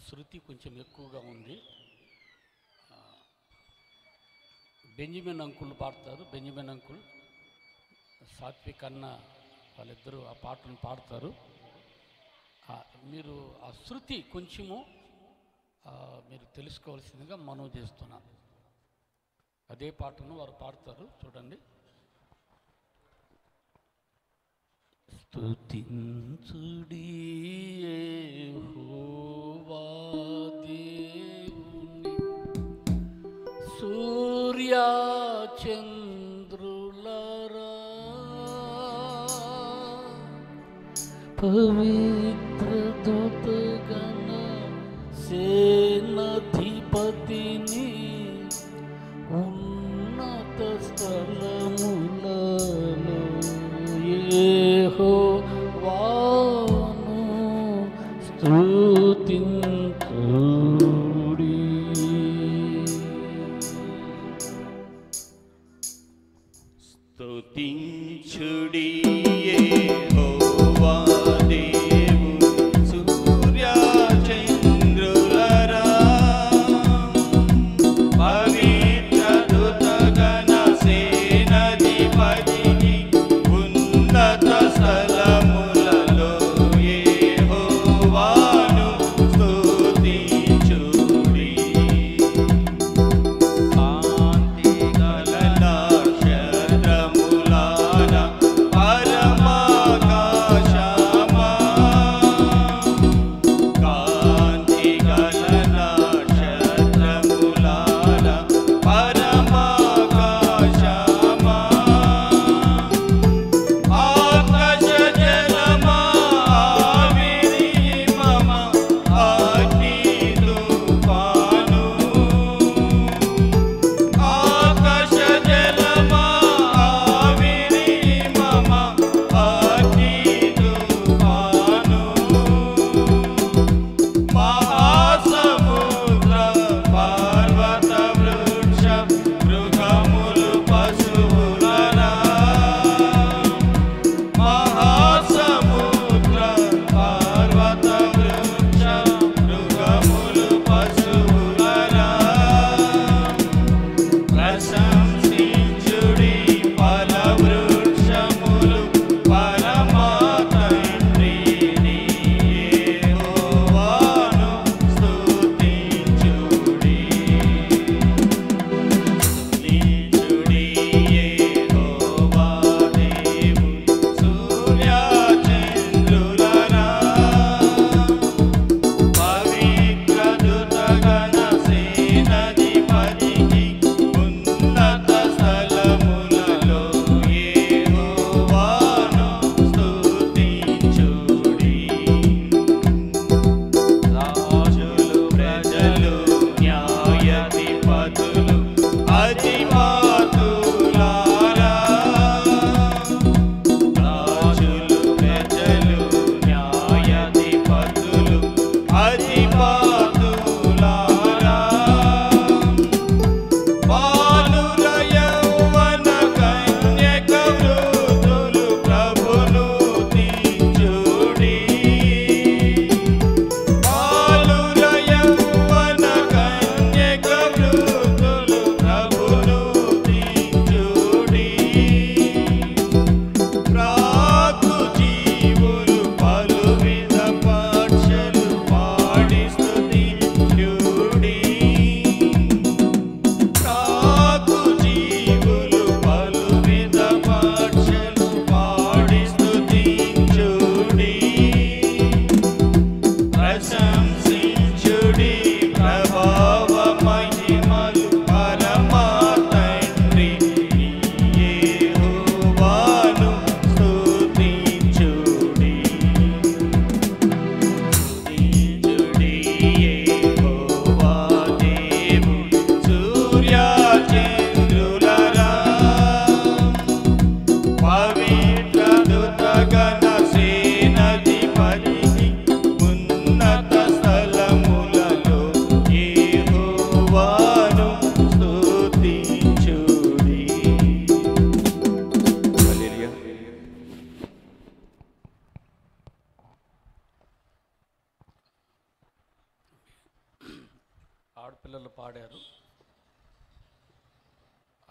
శృతి కొంచెం ఎక్కువగా ఉంది. బెంజమిన్ అంకుల్ పాడతారు. బెంజమిన్ అంకుల్, సాత్విక్ అన్న వాళ్ళిద్దరూ ఆ పాటను పాడతారు. మీరు ఆ శృతి కొంచెము మీరు తెలుసుకోవాల్సిందిగా మనవి చేస్తున్నాను. అదే పాటను వారు పాడతారు, చూడండి. స్తుతించుడి యెహోవా దేవుని, సూర్య చంద్రులరా, పవిత్ర దూతగణ సేనాధిపతిని, ఉన్నత స్థలములలో యెహోవాను స్తుతించుడి. స్తుతించుడి యెహోవా దేవుని, సూర్య చంద్రులరా, పవిత్ర దూతగణ సేనాధిపతిని, ఉన్నత స్థలములలో యెహోవాను స్తుతించుడి. కాంతి గల నక్షత్రములారా, పరమాకాశమా, కాంతి గల నక్షత్రములారా, పరమాకాశమా, ఆకాశ జలమా, ఆవిరి మమ, అగ్ని తుఫాను, ఆకాశ జలమా, ఆవిరి మమ, అగ్ని తుఫాను, మహాసముద్ర పర్వత వృక్ష మృగములు పశువులరా, మహాసముద్ర పర్వత వృక్ష మృగములు పశువులరా, ప్రశంసించుడి ఫల వృక్షములు పరమా తండ్రిని, యెహోవాను స్తుతించుడి. స్తుతించుడి యెహోవా దేవుని, సూర్య చంద్రులరా, పవిత్ర దూతగణ సేనాధిపతిని, ఉన్నత స్థలములలో యెహోవాను స్తుతించుడి. రాజులు, ప్రజలు, న్యాయాధిపతులు, అధిపతులారా, రాజులు, ప్రజలు, న్యాయాధిపతులు, అధిపతులారా, బాలుర యౌవన కన్యక వృద్ధులు ప్రభును స్తుతించుడి. బాలుర యౌవన కన్యక వృద్ధులు ప్రభును స్తుతించుడి. ప్రాకు జీవులు పలువిధ పక్షులు పాడి ఆడపిల్లలు పాడారు,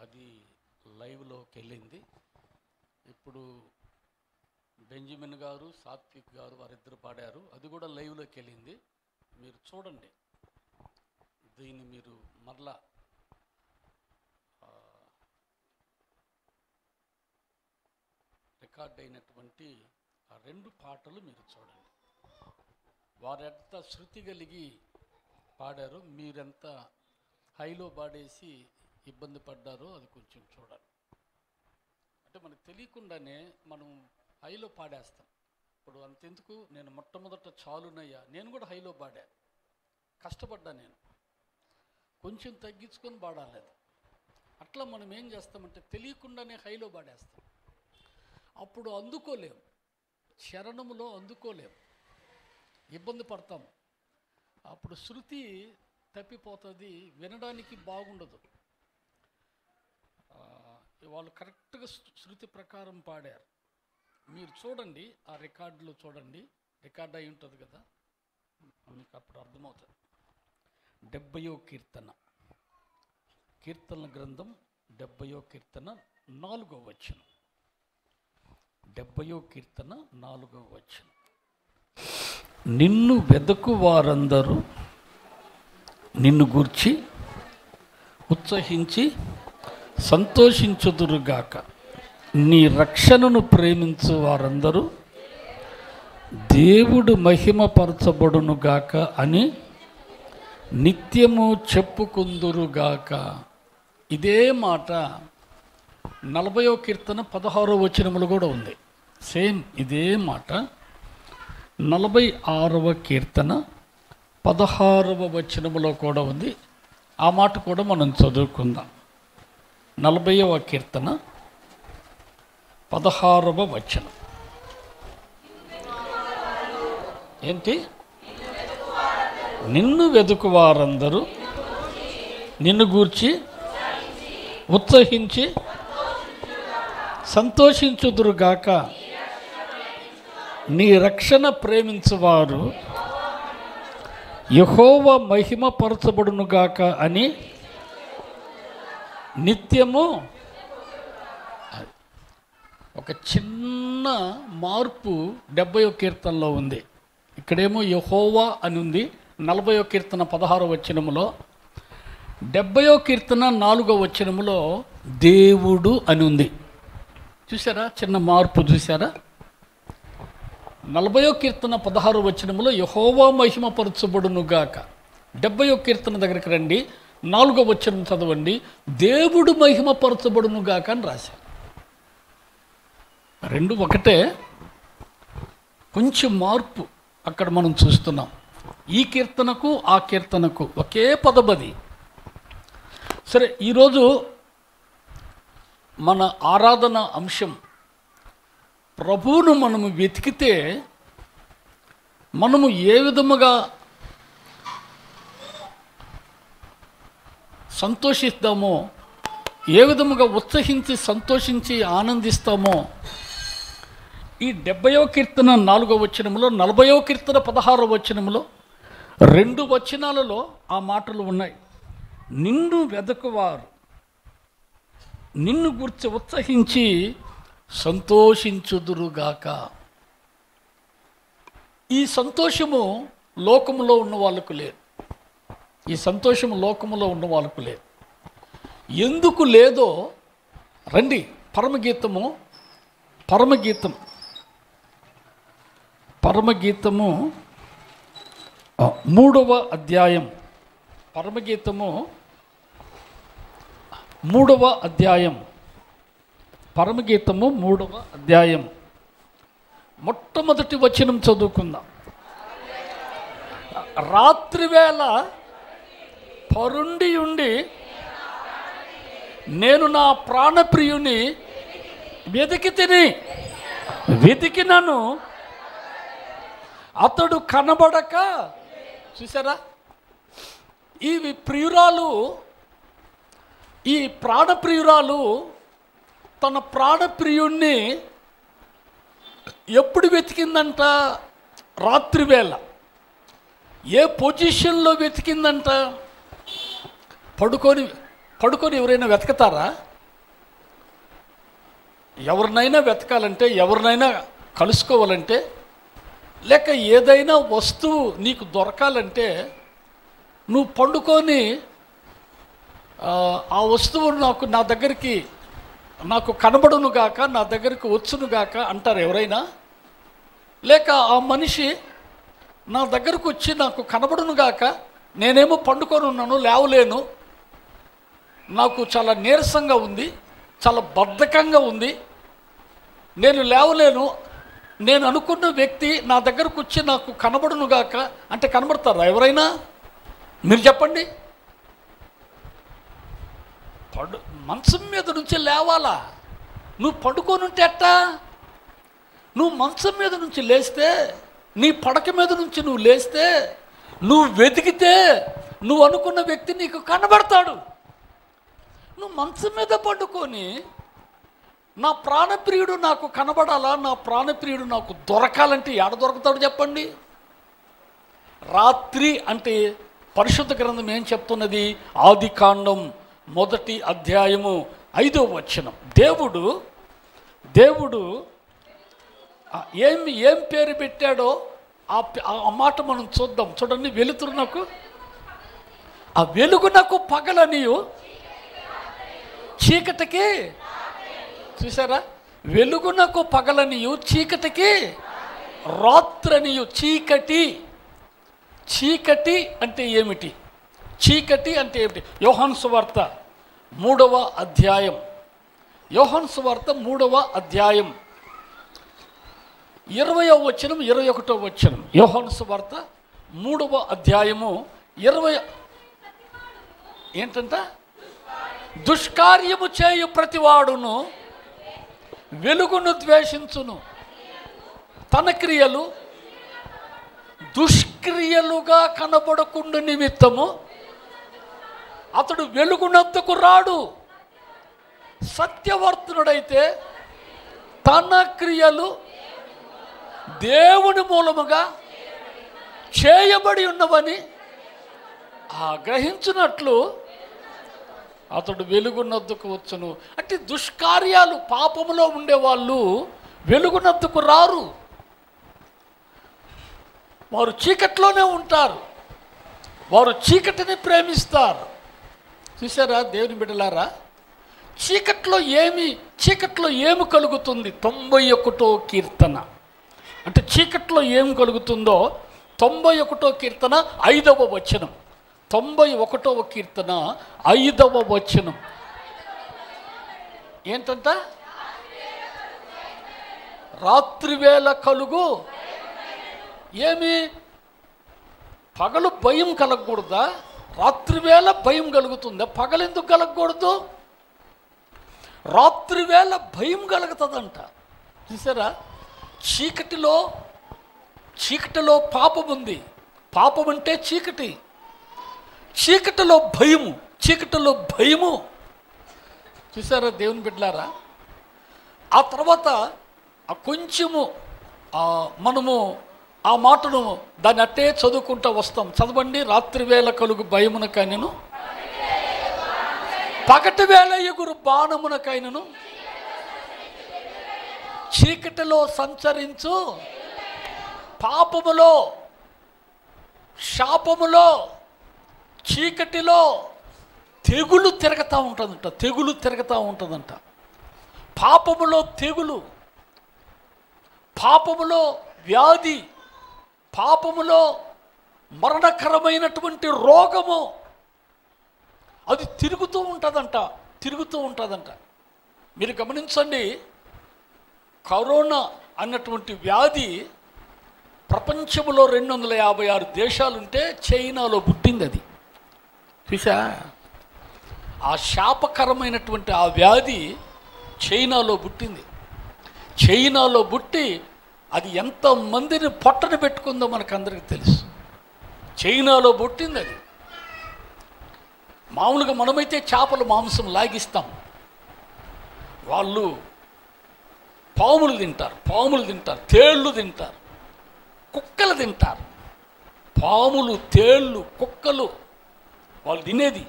అది లైవ్లోకి వెళ్ళింది. ఇప్పుడు బెంజమిన్ గారు, సాత్విక్ గారు వారిద్దరు పాడారు, అది కూడా లైవ్లోకి వెళ్ళింది. మీరు చూడండి, దీన్ని మీరు మరలా రికార్డ్ అయినటువంటి ఆ 2 పాటలు మీరు చూడండి. వారెంత శృతి కలిగి పాడారు, మీరెంత హైలో పాడేసి ఇబ్బంది పడ్డారో అది కొంచెం చూడాలి. అంటే మనకు తెలియకుండానే మనం హైలో పాడేస్తాం. ఇప్పుడు అంతెందుకు, నేను మొట్టమొదట చాలునయ్యా, నేను కూడా హైలో పాడా, కష్టపడ్డా, నేను కొంచెం తగ్గించుకొని పాడాలి. అది అట్లా మనం ఏం చేస్తామంటే తెలియకుండానే హైలో పాడేస్తాం. అప్పుడు అందుకోలేము, చరణములో అందుకోలేము, ఇబ్బంది పడతాం. అప్పుడు శృతి తప్పిపోతుంది, వినడానికి బాగుండదు. వాళ్ళు కరెక్ట్గా శృతి ప్రకారం పాడారు. మీరు చూడండి, ఆ రికార్డులో చూడండి, రికార్డ్ అయి ఉంటుంది కదా, మీకు అప్పుడు అర్థమవుతుంది. 70వ కీర్తన, కీర్తనల గ్రంథం 70వ కీర్తన 4వ వచనం. 70వ కీర్తన 4వ వచనం. నిన్ను వెదకు వారందరూ నిన్ను గూర్చి ఉత్సహించి సంతోషించుదురుగాక, నీ రక్షణను ప్రేమించు వారందరూ దేవుడు మహిమపరచబడునుగాక అని నిత్యము చెప్పుకుందురుగాక. ఇదే మాట 40వ కీర్తన 16వ వచనములు కూడా ఉంది. సేమ్ ఇదే మాట 46వ కీర్తన 16వ వచనములో కూడా ఉంది. ఆ మాట కూడా మనం చదువుకుందాం. 40వ కీర్తన 16వ వచనం ఏంటి? నిన్ను వెదుకు వారందరూ నిన్ను గూర్చి ఉత్సహించి సంతోషించుదురుగాక, నీ రక్షణ ప్రేమించువారు యెహోవా మహిమపరచబడునుగాక అని నిత్యము. ఒక చిన్న మార్పు 70వ కీర్తనలో ఉంది. ఇక్కడేమో యెహోవా అని ఉంది 40వ కీర్తన 16వ వచనములో. 70వ కీర్తన 4వ వచనములో దేవుడు అని ఉంది. చూసారా చిన్న మార్పు? చూసారా? 40వ కీర్తన 16వ వచనములో యెహోవా మహిమపరచబడునుగాక. 70వ కీర్తన దగ్గరికి రండి, 4వ వచనం చదవండి, దేవుడు మహిమపరచబడునుగాక అని రాశారు. రెండు ఒకటే, కొంచెం మార్పు అక్కడ మనం చూస్తున్నాం. ఈ కీర్తనకు ఆ కీర్తనకు ఒకే పదబది. సరే, ఈరోజు మన ఆరాధన అంశం ప్రభువును మనము వెతికితే మనము ఏ విధముగా సంతోషిస్తామో, ఏ విధముగా ఉత్సహించి సంతోషించి ఆనందిస్తామో, ఈ 70వ కీర్తన 4వ వచనములో, 40వ కీర్తన 16వ వచనములో 2 వచనాలలో ఆ మాటలు ఉన్నాయి. నిన్ను వెదకువారు నిన్ను గురించి ఉత్సహించి సంతోషించుదురుగాక. ఈ సంతోషము లోకములో ఉన్న వాళ్ళకు లేదు. ఈ సంతోషము లోకములో ఉన్న వాళ్ళకు లేదు. ఎందుకు లేదో రండి, పరమగీతము 3వ అధ్యాయం. పరమగీతము 3వ అధ్యాయం. పరమగీతము 3వ అధ్యాయం మొట్టమొదటి వచనం చదువుకుందాం. రాత్రివేళ పరుండి ఉండి నేను నా ప్రాణప్రియుని వెతికినను అతడు కనబడక. చూసారా? ఈ ప్రియురాలు, ఈ ప్రాణప్రియురాలు తన ప్రాణప్రియుణ్ణి ఎప్పుడు వెతికిందంట? రాత్రివేళ. ఏ పొజిషన్లో వెతికిందంట? పడుకొని ఎవరైనా వెతకతారా? ఎవరినైనా వెతకాలంటే, ఎవరినైనా కలుసుకోవాలంటే, లేక ఏదైనా వస్తువు నీకు దొరకాలంటే నువ్వు పండుకొని ఆ వస్తువు నా దగ్గరికి నాకు కనబడును గాక, నా దగ్గరికి వచ్చును గాక అంటారు ఎవరైనా? లేక ఆ మనిషి నా దగ్గరకు వచ్చి నాకు కనబడును గాక, నేనేమో పండుకొని ఉన్నాను, లేవలేను, నాకు చాలా నీరసంగా ఉంది, చాలా బద్ధకంగా ఉంది, నేను లేవలేను, నేను అనుకున్న వ్యక్తి నా దగ్గరకు వచ్చి నాకు కనబడును గాక అంటే కనబడతారా ఎవరైనా? మీరు చెప్పండి. మంచం మీద నుంచి లేవాలా? నువ్వు పడుకొని ఉంటే ఎట్టా? నువ్వు మంచం మీద నుంచి లేస్తే, నీ పడక మీద నుంచి నువ్వు లేస్తే, నువ్వు వెతికితే నువ్వు అనుకున్న వ్యక్తి నీకు కనబడతాడు. నువ్వు మంచం మీద పడుకొని నా ప్రాణప్రియుడు నాకు కనబడాలా, నా ప్రాణప్రియుడు నాకు దొరకాలంటే ఎక్కడ దొరుకుతాడు చెప్పండి? రాత్రి అంటే పరిశుద్ధ గ్రంథం ఏం చెప్తున్నది? ఆదికాండం 1వ అధ్యాయము 5వ వచనం. దేవుడు ఏం పేరు పెట్టాడో ఆ మాట మనం చూద్దాం. చూడండి, వెలుతురునకు, ఆ వెలుగునకు పగలనియు, చీకటికి, చూసారా, వెలుగునకు పగలనియు, చీకటికి రాత్రనియు. చీకటి అంటే ఏమిటి? చీకటి అంటే ఏమిటి? యోహాను సువార్త 3వ అధ్యాయం, యోహాను సువార్త 3వ అధ్యాయం 20వ వచనం, 21వ వచనం. యోహాను సువార్త 3వ అధ్యాయము 20 ఏంటంట? దుష్కార్యము చేయు ప్రతివాడును వెలుగును ద్వేషించును, తన క్రియలు దుష్క్రియలుగా కనబడకుండా నిమిత్తము అతడు వెలుగునద్దకు రాడు. సత్యవర్తనుడైతే తన క్రియలు దేవుని మూలముగా చేయబడి ఉన్నవని గ్రహించినట్లు అతడు వెలుగునద్దకు వచ్చును. అంటే దుష్కార్యాలు, పాపములో ఉండేవాళ్ళు వెలుగునద్దకు రారు, వారు చీకట్లోనే ఉంటారు, వారు చీకటిని ప్రేమిస్తారు. చూసారా దేవుని బిడ్డలారా, చీకట్లో ఏమి కలుగుతుంది? 91వ కీర్తన అంటే చీకట్లో ఏం కలుగుతుందో 91వ కీర్తన 5వ వచనం. 91వ కీర్తన 5వ వచనం ఏంటంట? రాత్రివేళ కలుగు ఏమి? పగలు భయం కలగకూడదా? రాత్రివేళ భయం కలుగుతుందా? పగలెందుకు కలగకూడదు? రాత్రివేళ భయం కలుగుతుందంట. చూసారా, చీకటిలో పాపం ఉంది. పాపం అంటే చీకటి, చీకటిలో భయము. చూసారా దేవుని బిడ్డలారా, ఆ తర్వాత కొంచెము మనము ఆ మాటను దాన్ని అట్టే చదువుకుంటూ వస్తాం. చదవండి. రాత్రివేళ కలుగు భయమునకైనను, పగటి వేళ ఎగురు బాణమునకైనను, చీకటిలో సంచరించు పాపములో, శాపములో, చీకటిలో తెగులు తిరుగుతూ ఉంటుందంట. పాపములో తెగులు, పాపములో వ్యాధి, పాపములో మరణకరమైనటువంటి రోగము, అది తిరుగుతూ ఉంటుందంట. మీరు గమనించండి, కరోనా అన్నటువంటి వ్యాధి ప్రపంచంలో 256 దేశాలుంటే చైనాలో పుట్టింది. అది చూసా, ఆ శాపకరమైనటువంటి ఆ వ్యాధి చైనాలో పుట్టింది. చైనాలో పుట్టి అది ఎంతమందిని పొట్టన పెట్టుకుందో మనకందరికీ తెలుసు. చైనాలో పుట్టింది అది. మామూలుగా మనమైతే చేపల మాంసం లాగిస్తాం, వాళ్ళు పాములు తింటారు, తేళ్ళు తింటారు, కుక్కలు తింటారు. పాములు, తేళ్ళు, కుక్కలు వాళ్ళు తినేది.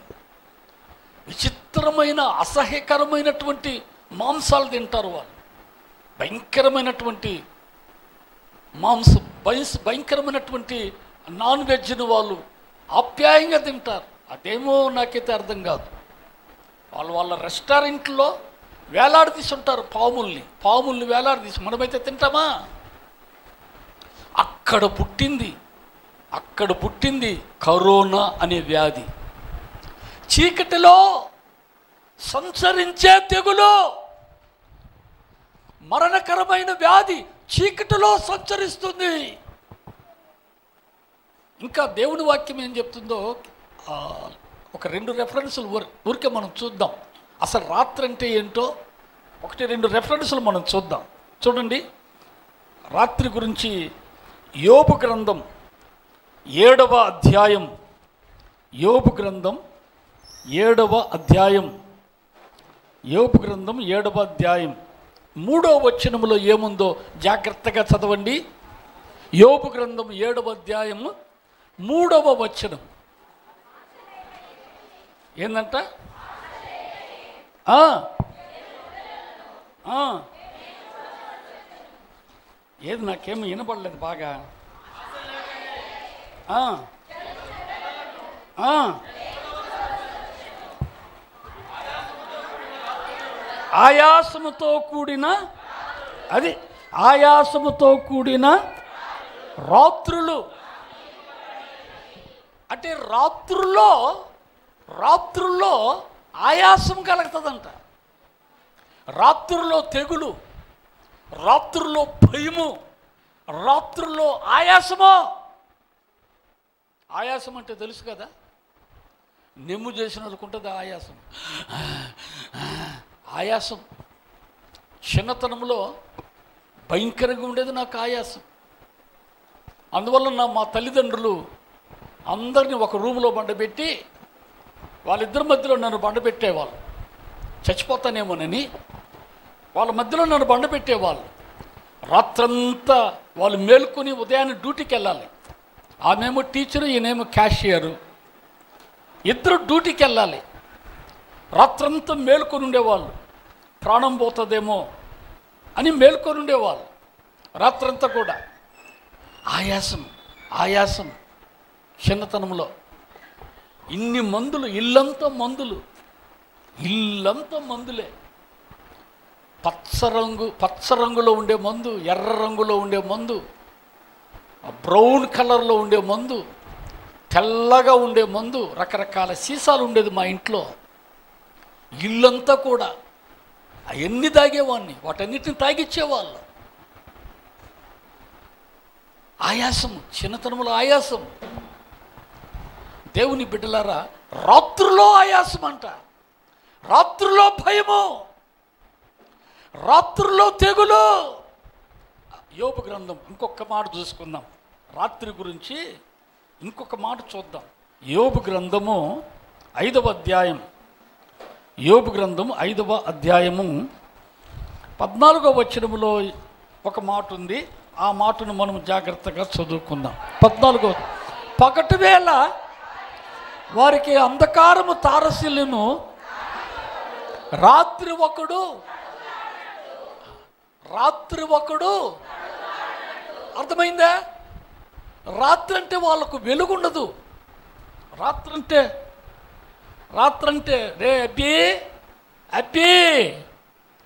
విచిత్రమైన అసహ్యకరమైనటువంటి మాంసాలు తింటారు వాళ్ళు. భయంకరమైనటువంటి మాంసం, భయంకరమైనటువంటి నాన్ వెజ్ను వాళ్ళు ఆప్యాయంగా తింటారు. అదేమో నాకైతే అర్థం కాదు. వాళ్ళ రెస్టారెంట్లో వేలాడదీసి ఉంటారు పాముల్ని వేలాడదీసి. మనమైతే తింటామా? అక్కడ పుట్టింది కరోనా అనే వ్యాధి. చీకటిలో సంచరించే తెగులు, మరణకరమైన వ్యాధి చీకటిలో సంచరిస్తుంది. ఇంకా దేవుని వాక్యం ఏం చెప్తుందో ఒక 2 రెఫరెన్సులు ఊరికే మనం చూద్దాం. అసలు రాత్రి అంటే ఏంటో 1-2 రెఫరెన్సులు మనం చూద్దాం. చూడండి, రాత్రి గురించి యోబు గ్రంథం 7వ అధ్యాయం, యోబు గ్రంథం 7వ అధ్యాయం, యోబు గ్రంథం 7వ అధ్యాయం 3వ వచనములో ఏముందో జాగ్రత్తగా చదవండి. యోబు గ్రంథం 7వ అధ్యాయం 3వ వచనం ఏందంట? ఏది నాకేమీ వినపడలేదు బాగా. ఆయాసముతో కూడిన రాత్రులు. అంటే రాత్రుల్లో ఆయాసం కలుగుతుందంట. రాత్రుల్లో తెగులు, రాత్రుల్లో భయము, రాత్రుల్లో ఆయాసం అంటే తెలుసు కదా, నెమ్ము చేసిన వాళ్ళకుంటుంది ఆయాసం. చిన్నతనంలో భయంకరంగా ఉండేది నాకు ఆయాసం. అందువల్ల మా తల్లిదండ్రులు అందరినీ ఒక రూములో బండబెట్టి వాళ్ళిద్దరి మధ్యలో నన్ను బండబెట్టేవాళ్ళు. చచ్చిపోతానేమోనని వాళ్ళ మధ్యలో నన్ను బండబెట్టేవాళ్ళు. రాత్రంతా వాళ్ళు మేలుకొని ఉదయాన్నే డ్యూటీకి వెళ్ళాలి. ఆమెమో టీచరు, ఈయనేమో క్యాషియరు. ఇద్దరు డ్యూటీకి వెళ్ళాలి. రాత్రంతా మేలుకొని ఉండేవాళ్ళు. ప్రాణం పోతుందేమో అని మేలుకొని ఉండేవాళ్ళు. రాత్రంతా కూడా ఆయాసం. చిన్నతనంలో ఇన్ని మందులు, ఇల్లంతా మందులే. పచ్చ రంగులో ఉండే మందు, ఎర్ర రంగులో ఉండే మందు, బ్రౌన్ కలర్లో ఉండే మందు, తెల్లగా ఉండే మందు, రకరకాల సీసాలు ఉండేది మా ఇంట్లో. ఇల్లంతా కూడా అవన్నీ తాగేవాడిని, వాటన్నిటిని తాగిచ్చేవాళ్ళు. చిన్నతనంలో ఆయాసం. దేవుని బిడ్డలారా, రాత్రుల్లో ఆయాసం అంట, రాత్రుల్లో భయము, రాత్రుల్లో తెగులు. యోబు గ్రంథం ఇంకొక మాట చూసుకుందాం. రాత్రి గురించి ఇంకొక మాట చూద్దాం. యోబు గ్రంథము 5వ అధ్యాయం, యోబు గ్రంథం 5వ అధ్యాయము 14వ వచనములో ఒక మాట ఉంది. ఆ మాటను మనం జాగ్రత్తగా చదువుకుందాం. 14. పగటి వేళ వారికి అంధకారము తారసిల్లును, రాత్రి ఒకడు అర్థమైందా? రాత్రి అంటే వాళ్ళకు వెలుగుండదు. రాత్రి అంటే రే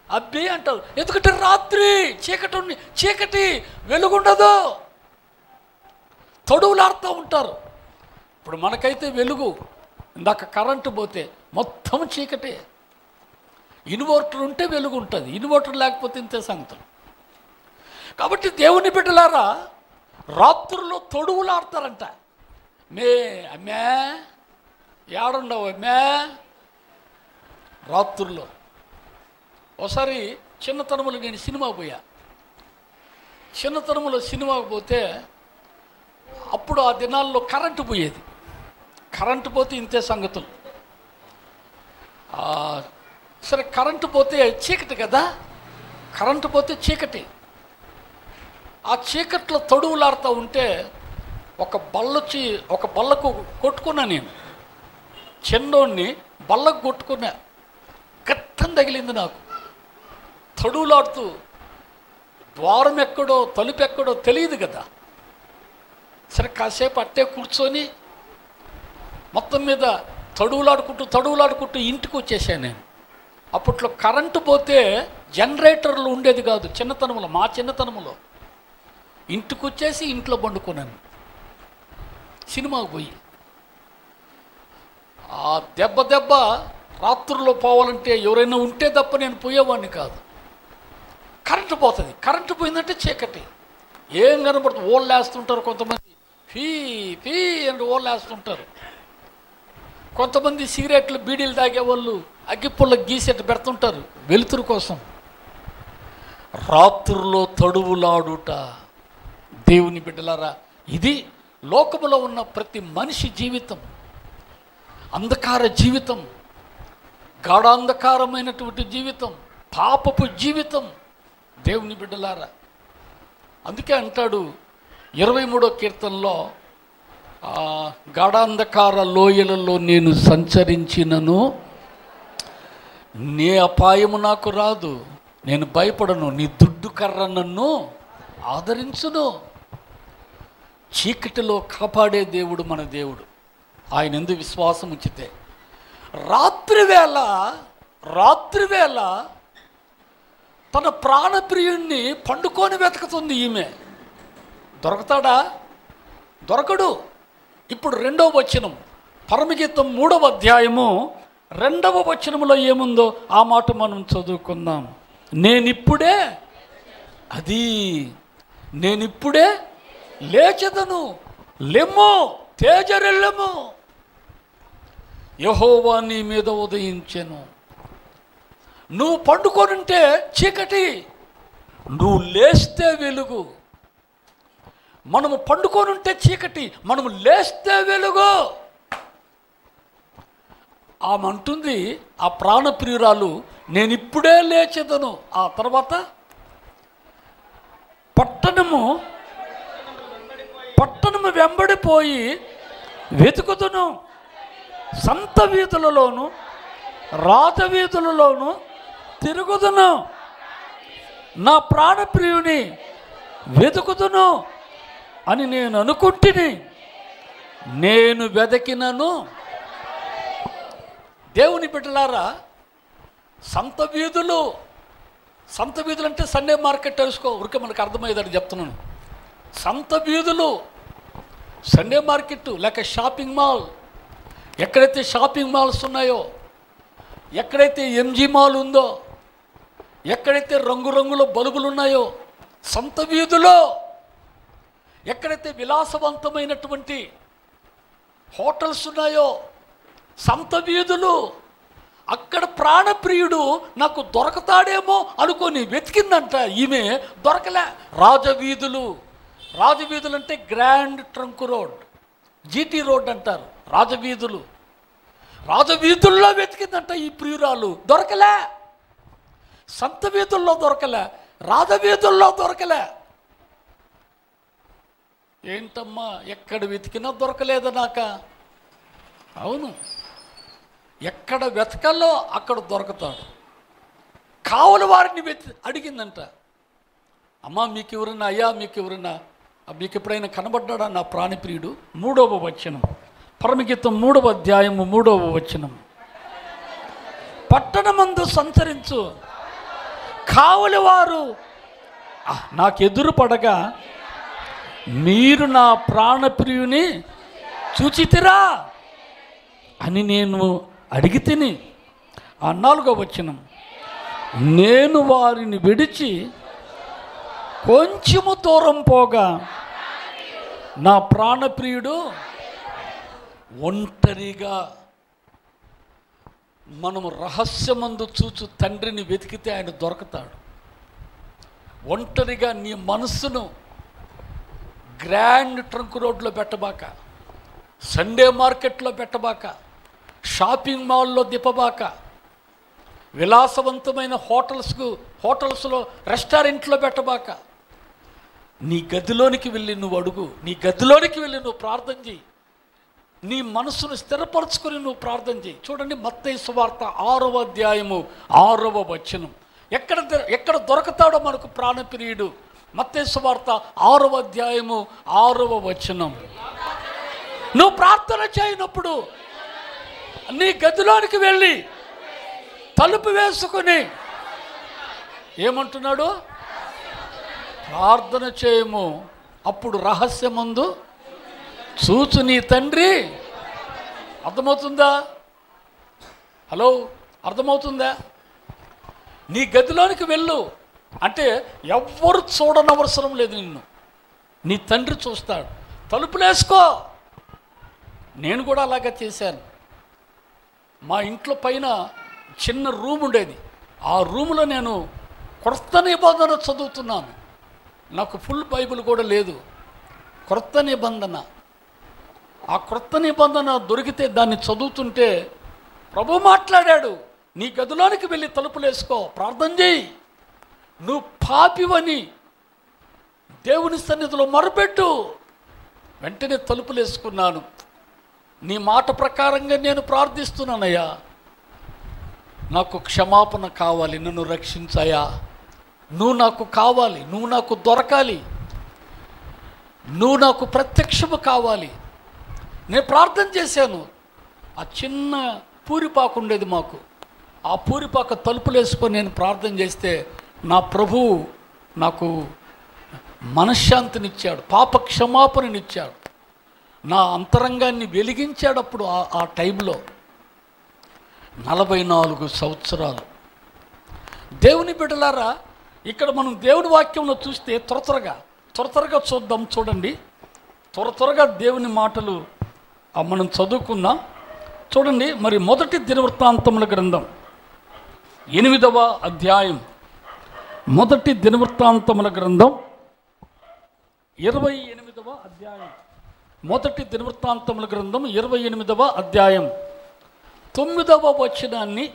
అబ్బి అంటారు. ఎందుకంటే రాత్రి చీకటి వెలుగుండదు. తొడువులాడుతూ ఉంటారు. ఇప్పుడు మనకైతే వెలుగు. ఇందాక కరెంటు పోతే మొత్తం చీకటే. ఇన్వర్టర్ ఉంటే వెలుగు ఉంటుంది, ఇన్వర్టర్ లేకపోతే ఇంతే సంగతులు. కాబట్టి దేవుని బిడ్డలారా, రాత్రుల్లో తొడువులాడతారంట. అమ్మా ఏడుండవు అమ్మా రాత్రుల్లో. ఒకసారి చిన్నతనములో నేను సినిమాకి పోయా. సినిమాకి పోతే అప్పుడు ఆ దినాల్లో కరెంటు పోయేది. కరెంటు పోతే ఇంతే సంగతులు. సరే, కరెంటు పోతే చీకటి కదా, కరెంటు పోతే చీకటి. ఆ చీకట్లో తొడువులాడుతూ ఉంటే ఒక బల్లకు కొట్టుకున్నా నేను. చిన్నోడిని బల్లకు కొట్టుకున్నా, గట్టం తగిలింది నాకు. తడువులాడుతూ ద్వారం ఎక్కడో తలుపు ఎక్కడో తెలియదు కదా. సరే కాసేపు అట్టే కూర్చొని మొత్తం మీద తడువులాడుకుంటూ ఇంటికి వచ్చేసాను నేను. అప్పట్లో కరెంటు పోతే జనరేటర్లు ఉండేది కాదు చిన్నతనంలో, మా చిన్నతనంలో. ఇంటికి వచ్చేసి ఇంట్లో పండుకున్నాను సినిమాకు పోయి. ఆ దెబ్బ రాత్రుల్లో పోవాలంటే ఎవరైనా ఉంటే తప్ప నేను పోయేవాడిని కాదు. కరెంటు పోతుంది, కరెంటు పోయిందంటే చీకటి, ఏం కనబడుతుంది. ఓళ్ళు వేస్తుంటారు కొంతమంది, ఫీ ఫీ అని ఓళ్ళు వేస్తుంటారు. కొంతమంది సిగరెట్లు బీడీలు తాగేవాళ్ళు అగ్గిపుల్లకి గీసేట్టు పెడుతుంటారు వెలుతురు కోసం. రాత్రుల్లో తడువులాడుట. దేవుని బిడ్డలారా, ఇది లోకములో ఉన్న ప్రతి మనిషి జీవితం. అంధకార జీవితం, గాఢాంధకారమైనటువంటి జీవితం, పాపపు జీవితం. దేవుని బిడ్డలారా, అందుకే అంటాడు 23వ కీర్తనలో, గాఢాంధకార లోయలలో నేను సంచరించినను నీ అపాయము నాకు రాదు, నేను భయపడను, నీ దుడ్డు కర్ర నన్ను ఆదరించును. చీకటిలో కాపాడే దేవుడు మన దేవుడు. ఆయన ఎందు విశ్వాసం ఉంచితే రాత్రివేళ తన ప్రాణప్రియుణ్ణి పండుకొని వెతుకుతుంది ఈమె. దొరకతాడా? దొరకడు. ఇప్పుడు 2వ వచనం, పరమగీతం 3వ అధ్యాయము 2వ వచనములో ఏముందో ఆ మాట మనం చదువుకుందాం. నేనిప్పుడే లేచెదను, లెమ్ము తేజరెల్లెము, యెహోవా నీ మీద ఉదయించెను. నువ్వు పండుకొనుంటే చీకటి, నువ్వు లేస్తే వెలుగు. మనము పండుకొనుంటే చీకటి, మనము లేస్తే వెలుగు. ఆమె అంటుంది, ఆ ప్రాణప్రియురాలు, నేనిప్పుడే లేచెదను. ఆ తర్వాత పట్టణము వెంబడిపోయి వెతుకుదును, సంత వీధులలోను రాజవీధులలోను తిరుగుదును, నా ప్రాణప్రియుని వెతుకుదును అని నేను అనుకుంటుని, నేను వెదకినను. దేవుని బిడ్డలారా, సంత వీధులు అంటే సండే మార్కెట్ తెలుసుకో, ఊరికే మనకు అర్థమయ్యేదని చెప్తున్నాను. సంత వీధులు, సండే మార్కెట్ లేక షాపింగ్ మాల్, ఎక్కడైతే షాపింగ్ మాల్స్ ఉన్నాయో, ఎక్కడైతే ఎంజీ మాల్ ఉందో, ఎక్కడైతే రంగురంగుల బల్బులు ఉన్నాయో, సంత వీధులో ఎక్కడైతే విలాసవంతమైనటువంటి హోటల్స్ ఉన్నాయో, సంత వీధులు, అక్కడ ప్రాణప్రియుడు నాకు దొరకతాడేమో అనుకొని వెతికిందంట ఈమె. దొరకలే. రాజవీధులు అంటే grand trunk road, GT road అంటారు. రాజవీధుల్లో వెతికిందంట ఈ ప్రియురాలు. దొరకలే. సంత వీధుల్లో దొరకలే, రాజవీధుల్లో దొరకలే. ఏంటమ్మా, ఎక్కడ వెతికినా దొరకలేదా నాక? అవును, ఎక్కడ వెతకాలో అక్కడ దొరకతాడు. కావలి వారిని అడిగిందంట, అమ్మా మీకెవరన్నా, అయ్యా మీకెవరన్నా, మీకు ఎప్పుడైనా కనబడ్డాడా నా ప్రాణప్రియుడు? 3వ వచనం, పరమగీతం 3వ అధ్యాయము 3వ వచనం. పట్టణమందు సంచరించు కావలి వారు నాకెదురు పడగా, మీరు నా ప్రాణప్రియుని చూచితిరా అని నేను అడిగి తిని. ఆ 4వ వచనం, నేను వారిని విడిచి కొంచెము దూరం పోగా నా ప్రాణప్రియుడు ఒంటరిగా. మనము రహస్యమందు చూచు తండ్రిని వెతికితే ఆయన దొరకతాడు. ఒంటరిగా నీ మనస్సును గ్రాండ్ ట్రంక్ రోడ్లో పెట్టబాక, సండే మార్కెట్లో పెట్టబాక, షాపింగ్ మాల్లో దిప్పబాక, విలాసవంతమైన హోటల్స్లో రెస్టారెంట్లో పెట్టబాక. నీ గదిలోనికి వెళ్ళి నువ్వు అడుగు, నీ గదిలోనికి వెళ్ళి నువ్వు ప్రార్థన చేయి. నీ మనసును స్థిరపరచుకొని నువ్వు ప్రార్థన చేయి. చూడండి మత్తయి సువార్త 6వ అధ్యాయము 6వ వచనం. ఎక్కడ దొరకతాడో మనకు ప్రాణప్రియుడు. మత్తయి సువార్త 6వ అధ్యాయము 6వ వచనం. నువ్వు ప్రార్థన చేయనప్పుడు నీ గదిలోనికి వెళ్ళి తలుపు వేసుకుని ఏమంటున్నాడు? ప్రార్థన చేయము, అప్పుడు రహస్యమందు చూచు నీ తండ్రి. అర్థమవుతుందా? హలో, అర్థమవుతుందా? నీ గదిలోనికి వెళ్ళు అంటే ఎవ్వరు చూడనవసరం లేదు, నిన్ను నీ తండ్రి చూస్తాడు. తలుపులేసుకో. నేను కూడా అలాగే చేశాను. మా ఇంట్లో పైన చిన్న రూమ్ ఉండేది. ఆ రూములో నేను క్రొత్త నిబంధన చదువుతున్నాను. నాకు ఫుల్ బైబిల్ కూడా లేదు, క్రొత్త నిబంధన. ఆ క్రొత్త నిబంధన దొరికితే దాన్ని చదువుతుంటే ప్రభు మాట్లాడాడు, నీ గదిలోనికి వెళ్ళి తలుపులేసుకో, ప్రార్థన చేయి, నువ్వు పాపివని దేవుని సన్నిధిలో మొరపెట్టు. వెంటనే తలుపులేసుకున్నాను. నీ మాట ప్రకారంగా నేను ప్రార్థిస్తున్నానయ్యా, నాకు క్షమాపణ కావాలి, నన్ను రక్షించాయా, నువ్వు నాకు కావాలి, నువ్వు నాకు దొరకాలి, నువ్వు నాకు ప్రత్యక్షము కావాలి. నేను ప్రార్థన చేశాను. ఆ చిన్న పూరిపాకు ఉండేది మాకు. ఆ పూరిపాక తలుపులేసుకొని నేను ప్రార్థన చేస్తే నా ప్రభువు నాకు మనశ్శాంతినిచ్చాడు, పాప క్షమాపణనిచ్చాడు, నా అంతరంగాన్ని వెలిగించాడు. అప్పుడు ఆ టైంలో 44 సంవత్సరాలు. దేవుని బిడ్డలారా, ఇక్కడ మనం దేవుని వాక్యంలో చూస్తే త్వరగా చూద్దాం. చూడండి, త్వరగా దేవుని మాటలు మనం చదువుకుందాం. చూడండి, మరి మొదటి దినవృత్తాంతముల గ్రంథం 8వ అధ్యాయం, మొదటి దినవృత్తాంతముల గ్రంథం 28వ అధ్యాయం, మొదటి దినవృత్తాంతముల గ్రంథం 28వ అధ్యాయం 9వ వచనాన్ని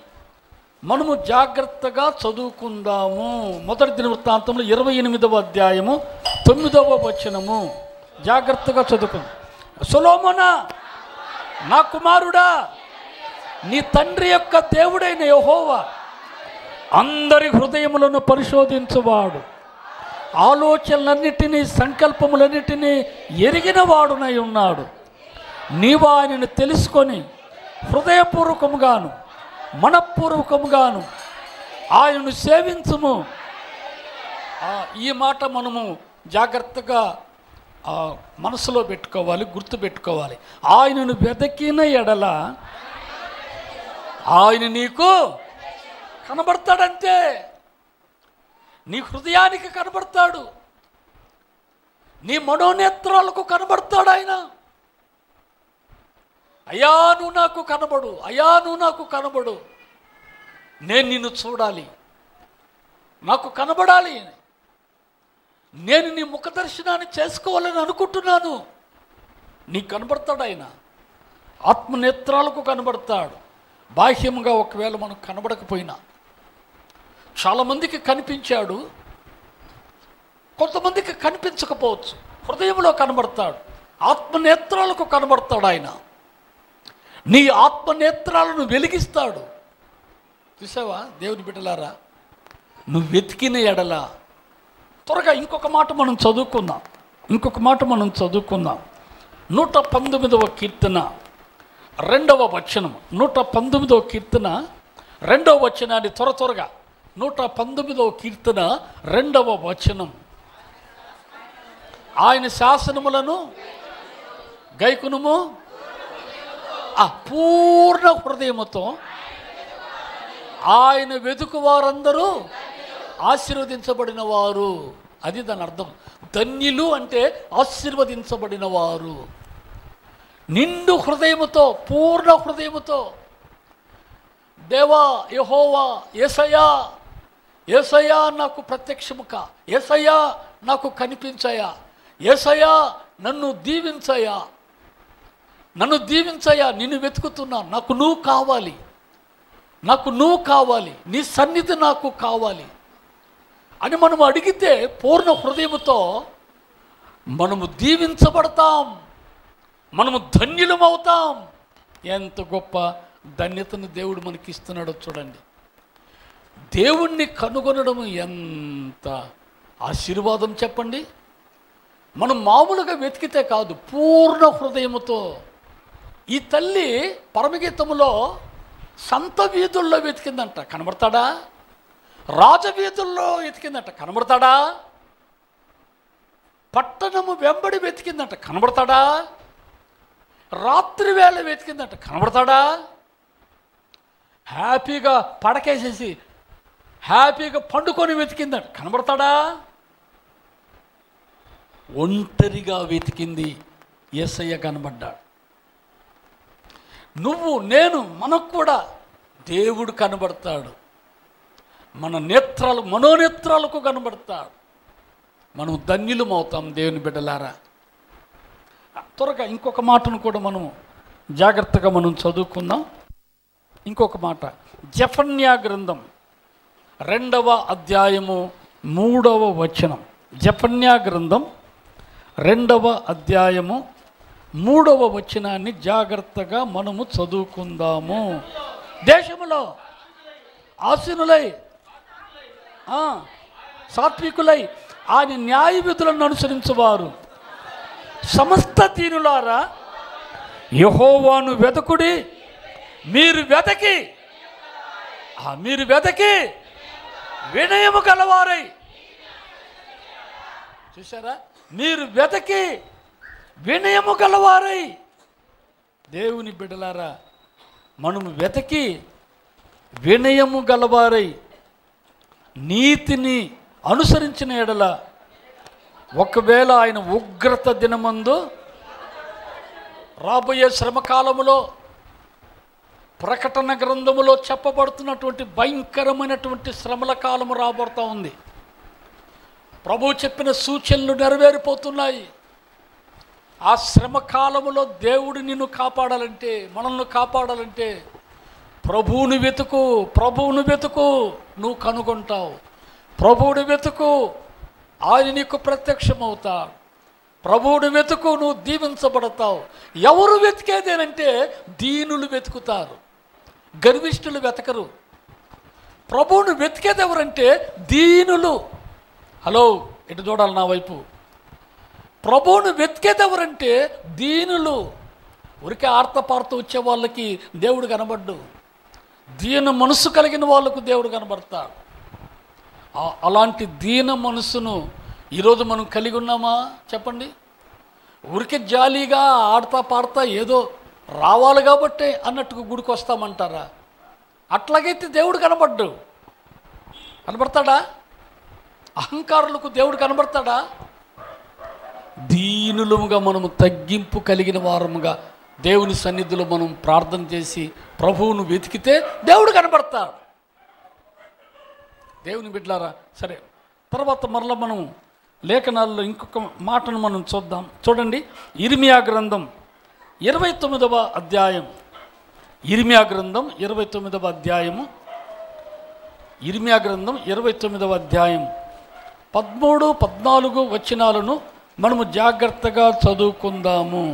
మనము జాగ్రత్తగా చదువుకుందాము. మొదటి దినవృత్తాంతంలో 28వ అధ్యాయము 9వ వచనము జాగ్రత్తగా చదువుకుందాం. సొలొమోనా, నా కుమారుడా, నీ తండ్రి యొక్క దేవుడైన యెహోవా అందరి హృదయములను పరిశోధించువాడు, ఆలోచనలన్నిటినీ సంకల్పములన్నిటినీ ఎరిగిన వాడునై ఉన్నాడు. నీవు ఆయనను తెలుసుకొని హృదయపూర్వకముగాను మనఃపూర్వకముగాను ఆయనను సేవించుము. ఈ మాట మనము జాగ్రత్తగా మనసులో పెట్టుకోవాలి, గుర్తుపెట్టుకోవాలి. ఆయనను వెదకిన ఎడల ఆయన నీకు కనబడతాడంతే. నీ హృదయానికి కనబడతాడు, నీ మనోనేత్రాలకు కనబడతాడు ఆయన. అయ్యా నువ్వు నాకు కనబడు, అయ్యా నువ్వు నాకు కనబడు, నేను నిన్ను చూడాలి, నాకు కనబడాలి, నేను నీ ముఖ దర్శనాన్ని చేసుకోవాలని అనుకుంటున్నాను. నీకు కనబడతాడు ఆయన. ఆత్మనేత్రాలకు కనబడతాడు. బాహ్యంగా ఒకవేళ మనకు కనబడకపోయినా, చాలామందికి కనిపించాడు, కొంతమందికి కనిపించకపోవచ్చు. హృదయంలో కనబడతాడు, ఆత్మనేత్రాలకు కనబడతాడు ఆయన. నీ ఆత్మనేత్రాలను వెలిగిస్తాడు. చూసావా దేవుని బిడ్డలారా, నువ్వు వెతికిన ఎడల. త్వరగా ఇంకొక మాట మనం చదువుకుందాం. 119వ కీర్తన 2వ వచనం. 119వ కీర్తన 2వ వచనాన్ని త్వరగా 119వ కీర్తన 2వ వచనం. ఆయన శాసనములను గైకొనుము పూర్ణ హృదయముతో. ఆయన వెతుకు వారందరూ ఆశీర్వదించబడిన వారు. అది దాని అర్థం. ధన్యులు అంటే ఆశీర్వదించబడిన వారు. నిండు హృదయముతో, పూర్ణ హృదయముతో దేవా, యెహోవా, యేసయ్యా, యేసయ్యా నాకు ప్రత్యక్షము కా, యేసయ్యా నాకు కనిపించయా, యేసయ్యా నన్ను దీవించయా, నన్ను దీవించయా, నిన్ను వెతుకుతున్నా, నాకు నువ్వు కావాలి, నాకు నువ్వు కావాలి, నీ సన్నిధి నాకు కావాలి అని మనం అడిగితే పూర్ణ హృదయముతో మనము దీవించబడతాం. మనము ధన్యులమవుతాం. ఎంత గొప్ప ధన్యతను దేవుడు మనకి ఇస్తున్నాడో చూడండి. దేవుణ్ణి కనుగొనడం ఎంత ఆశీర్వాదం చెప్పండి. మనం మామూలుగా వెతికితే కాదు, పూర్ణ హృదయముతో. ఈ తల్లి పరమగీతములో సంత వీధుల్లో వెతికిందంట, కనబడతాడా? రాజవీధుల్లో వెతికిందంట, కనబడతాడా? పట్టణము వెంబడి వెతికిందంట, కనబడతాడా? రాత్రి వేళ వెతికిందంట, కనబడతాడా? హ్యాపీగా పడకేసేసి హ్యాపీగా పండుకొని వెతికిందంట, కనబడతాడా? ఒంటరిగా వెతికింది, యేసయ్య కనబడ్డాడు. నువ్వు నేను మనకు కూడా దేవుడు కనబడతాడు. మన నేత్రాలు మనోనేత్రాలకు కనబడతాడు. మనం ధన్యులమవుతాం దేవుని బిడ్డలారా. త్వరగా ఇంకొక మాటను కూడా మనం జాగ్రత్తగా మనం చదువుకుందాం. ఇంకొక మాట, జెఫన్యా గ్రంథం 2వ అధ్యాయము 3వ వచనం. జెఫన్యా గ్రంథం 2వ అధ్యాయము 3వ వచనాన్ని జాగ్రత్తగా మనము చదువుకుందాము. దేశములో ఆసీనులై సాత్వికులై ఆయన న్యాయ విధులను అనుసరించువారు సమస్త దీనులారా యెహోవాను వెదకుడి. మీరు వెదకి వినయము గలవారై. చూసారా? మీరు వెదకి వినయము గలవారై. దేవుని బిడ్డలారా, మనము వెతకి వినయము గలవారై నీతిని అనుసరించిన ఎడల ఒకవేళ ఆయన ఉగ్రత దినమందు రాబోయే శ్రమకాలములో ప్రకటన గ్రంథములో చెప్పబడుతున్నటువంటి భయంకరమైనటువంటి శ్రమల కాలము రాబోతూ ఉంది. ప్రభువు చెప్పిన సూచనలు నెరవేరిపోతున్నాయి. ఆ శ్రమ కాలములో దేవుడు నిన్ను కాపాడాలంటే, మనల్ని కాపాడాలంటే ప్రభువుని వెతుకు, నువ్వు కనుగొంటావు. ప్రభువుని వెతుకు, ఆయన నీకు ప్రత్యక్షమవుతాడు. ప్రభువుని వెతుకు, నువ్వు దీవించబడతావు. ఎవరు వెతికేదేనంటే దీనులు వెతుకుతారు, గర్విష్ఠులు వెతకరు. ప్రభువుని వెతికేది ఎవరంటే దీనులు. హలో, ఇటు చూడాలి నా వైపు. ప్రభువుని వెతికేది ఎవరంటే దీనులు. ఊరికే ఆర్తపార్త వచ్చే వాళ్ళకి దేవుడు కనబడ్డు. దీన మనసు కలిగిన వాళ్ళకు దేవుడు కనబడతాడు. అలాంటి దీన మనసును ఈరోజు మనం కలిగి ఉన్నామా చెప్పండి? ఊరికే జాలీగా ఆడతా పాడతా ఏదో రావాలి కాబట్టి అన్నట్టుగా గుడికి వస్తామంటారా? అట్లాగైతే దేవుడు కనబడతాడా? అహంకారులకు దేవుడు కనబడతాడా? దీనులముగా మనము తగ్గింపు కలిగిన వారముగా దేవుని సన్నిధిలో మనం ప్రార్థన చేసి ప్రభువును వెతికితే దేవుడు కనబడతాడు. దేవుని బిడ్డలారా, సరే, తర్వాత మరలా మనం లేఖనాల్లో ఇంకొక మాటను మనం చూద్దాం. చూడండి, ఇర్మియా గ్రంథం 29వ అధ్యాయం. ఇర్మియా గ్రంథం 29వ అధ్యాయము. ఇర్మియా గ్రంథం 29వ అధ్యాయం 13, 14 వచనాలను మనము జాగ్రత్తగా చదువుకుందాము.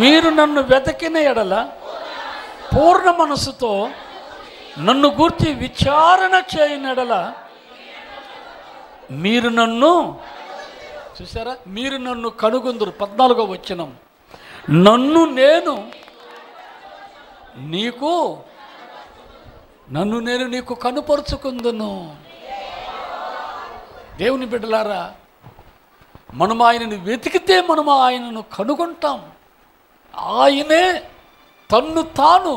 మీరు నన్ను వెతకిన ఎడల పూర్ణ మనసుతో నన్ను గూర్చి విచారణ చేయని ఎడల మీరు నన్ను, చూసారా, మీరు నన్ను కనుగొందురు. 14వ వచనం, నన్ను నేను నీకు కనుపరుచుకుందును. దేవుని బిడ్డలారా, మనం ఆయనను వెతికితే మనం ఆయనను కనుగొంటాం. ఆయనే తన్ను తాను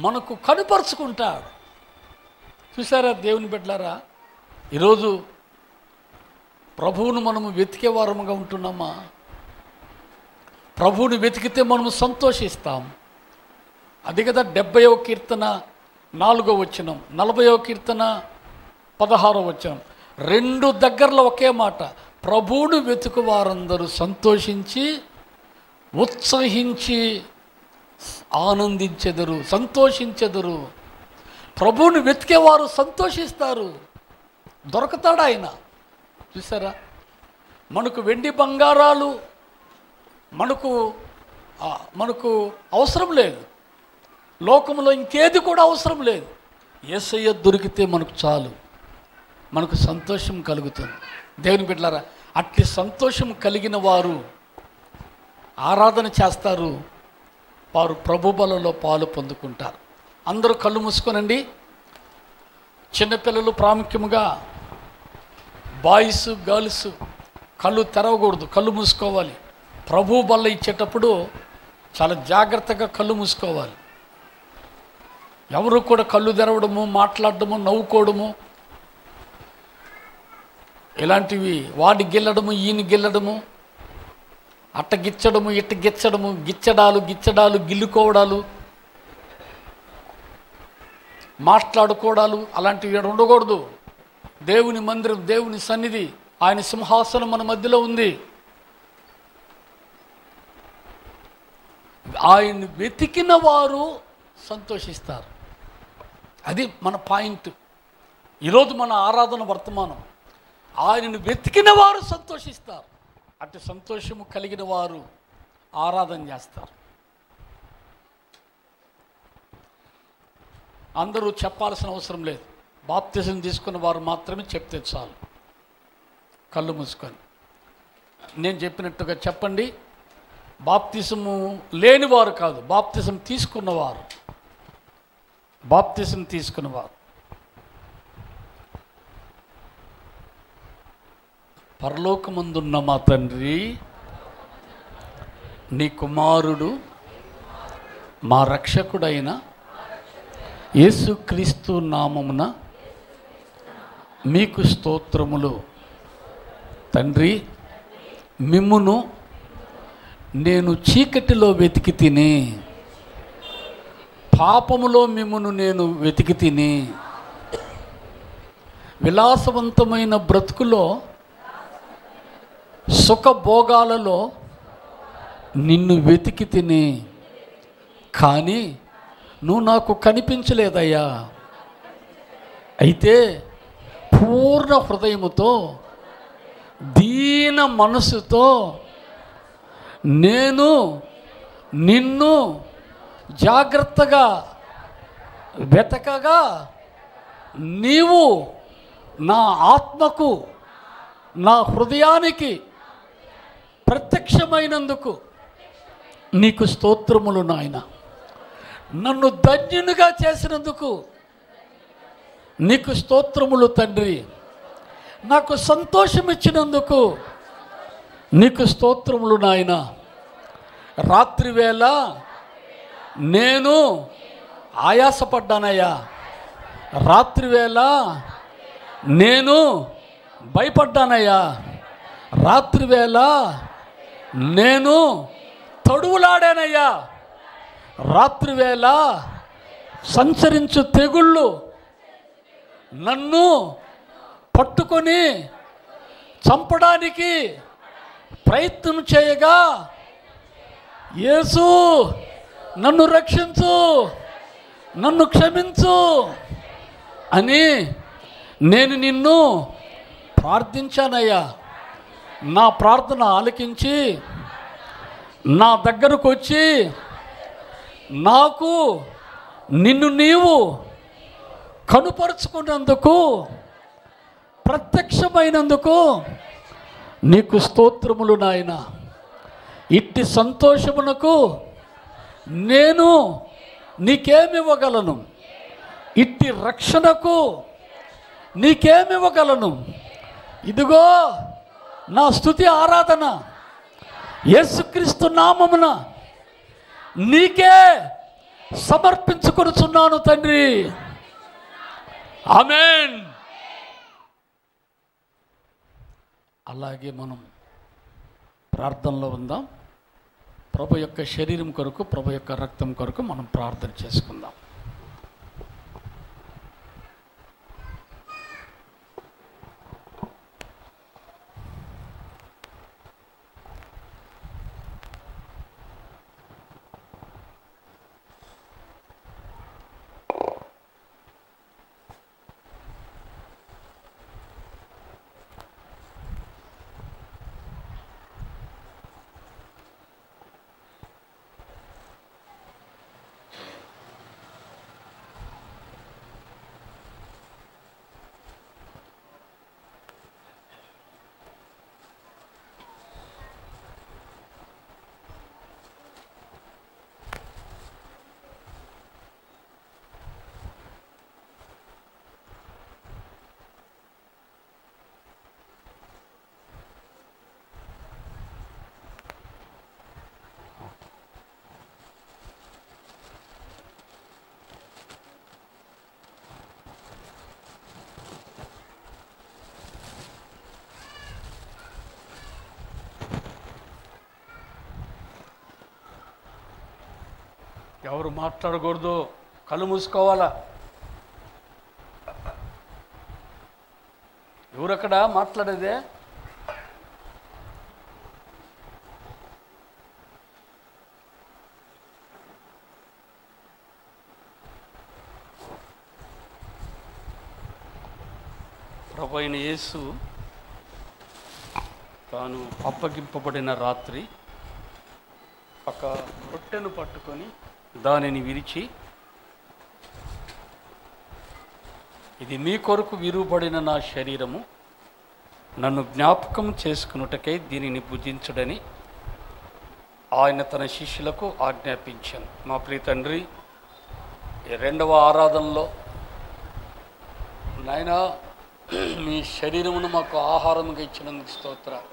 మనకు కనుపరుచుకుంటాడు. చూసారా దేవుని బిడ్డలారా, ఈరోజు ప్రభువును మనము వెతికే వారముగా ఉంటున్నామా? ప్రభువుని వెతికితే మనము సంతోషిస్తాం. అది కదా 70వ కీర్తన 4వ వచనం, 40వ కీర్తన 16వ వచనం. 2 దగ్గరలో ఒకే మాట, ప్రభువును వెతుకు వారందరూ సంతోషించి ఉత్సహించి ఆనందించెదరు, సంతోషించెదరు. ప్రభువుని వెతికేవారు సంతోషిస్తారు. దొరకతాడు ఆయన. చూసారా, మనకు వెండి బంగారాలు మనకు మనకు అవసరం లేదు. లోకంలో ఇంకేది కూడా అవసరం లేదు. యేసయ్య దొరికితే మనకు చాలు, మనకు సంతోషం కలుగుతుంది. దేవుని బిడ్డలారా, అట్టి సంతోషం కలిగిన వారు ఆరాధన చేస్తారు, వారు ప్రభు బలలో పాలు పొందుకుంటారు. అందరూ కళ్ళు మూసుకోనండి. చిన్నపిల్లలు ప్రాముఖ్యముగా బాయ్స్ గర్ల్స్ కళ్ళు తెరవకూడదు, కళ్ళు మూసుకోవాలి. ప్రభు బల్ల ఇచ్చేటప్పుడు చాలా జాగ్రత్తగా కళ్ళు మూసుకోవాలి. ఎవరు కూడా కళ్ళు తెరవడము, మాట్లాడడము, నవ్వుకోవడము, ఇలాంటివి వాడి గిల్లడము, ఈయన గిల్లడము, అట్ట గిచ్చడము, ఇట్ట గిచ్చడము, గిచ్చడాలు గిల్లుకోవడాలు, మాట్లాడుకోవడాలు అలాంటివి ఉండకూడదు. దేవుని మందిరం, దేవుని సన్నిధి, ఆయన సింహాసనం మన మధ్యలో ఉంది. ఆయన వెతికిన వారు సంతోషిస్తారు. అది మన పాయింట్. ఈరోజు మన ఆరాధన వర్తమానం. ఆయనను వెతికిన వారు సంతోషిస్తారు. అటు సంతోషము కలిగిన వారు ఆరాధన చేస్తారు. అందరూ చెప్పాల్సిన అవసరం లేదు. బాప్తిజం తీసుకున్న వారు మాత్రమే చెప్తే చాలు. కళ్ళు మూసుకొని నేను చెప్పినట్టుగా చెప్పండి. బాప్తిజము లేనివారు కాదు, బాప్తిజం తీసుకున్నవారు. బాప్తిజం తీసుకున్నవారు. పరలోకమందున్న మా తండ్రి, నీ కుమారుడు మా రక్షకుడైన యేసుక్రీస్తు నామమున మీకు స్తోత్రములు. తండ్రి, మిమ్మును నేను చీకటిలో వెతికి తిని, పాపములో మిమ్మును నేను వెతికి తిని, విలాసవంతమైన బ్రతుకులో, సుఖభోగాలలో నిన్ను వెతికి తిని, కానీ నువ్వు నాకు కనిపించలేదయ్యా. అయితే పూర్ణ హృదయముతో, దీన మనసుతో నేను నిన్ను జాగ్రత్తగా వెతకగా, నీవు నా ఆత్మకు, నా హృదయానికి ప్రత్యక్షమైనందుకు నీకు స్తోత్రములు నాయన. నన్ను ధన్యునిగా చేసినందుకు నీకు స్తోత్రములు తండ్రి. నాకు సంతోషం ఇచ్చినందుకు నీకు స్తోత్రములు నాయన. రాత్రివేళ నేను ఆయాసపడ్డానయ్యా. రాత్రివేళ నేను భయపడ్డానయ్యా. రాత్రివేళ నేను తడువులాడానయ్యా. రాత్రివేళ సంచరించు తెగుళ్ళు నన్ను పట్టుకొని చంపడానికి ప్రయత్నం చేయగా, యేసు నన్ను రక్షించు, నన్ను క్షమించు అని నేను నిన్ను ప్రార్థించానయ్యా. నా ప్రార్థన ఆలకించి నా దగ్గరకు వచ్చి నాకు నిన్ను నీవు కనుపరుచుకున్నందుకు, ప్రత్యక్షమైనందుకు నీకు స్తోత్రములు నాయన. ఇట్టి సంతోషమునకు నేను నీకేమివ్వగలను? ఇట్టి రక్షణకు నీకేమివ్వగలను? ఇదిగో నా స్తుతి ఆరాధన యేసుక్రీస్తు నామమున నీకే సమర్పించుకొనుచున్నాను తండ్రి. ఆమేన్. అలాగే మనం ప్రార్థనలో ఉందాం. ప్రభు యొక్క శరీరం కొరకు, ప్రభు యొక్క రక్తం కొరకు మనం ప్రార్థన చేసుకుందాం. ఎవరు మాట్లాడకూడదు, కళ్ళు మూసుకోవాలా. ఎవరక్కడ మాట్లాడేదే? ప్రభు అయిన యేసు తాను అప్పగింపబడిన రాత్రి ఒక రొట్టెను పట్టుకొని దానిని విరిచి, ఇది మీ కొరకు విరువబడిన నా శరీరము, నన్ను జ్ఞాపకం చేసుకున్నటకై దీనిని భుజించుడని ఆయన తన శిష్యులకు ఆజ్ఞాపించాను. మా ప్రియ తండ్రి, ఈ రెండవ ఆరాధనలో నాయనా మీ శరీరమును మాకు ఆహారముగా ఇచ్చినందుకు స్తోత్రాలు.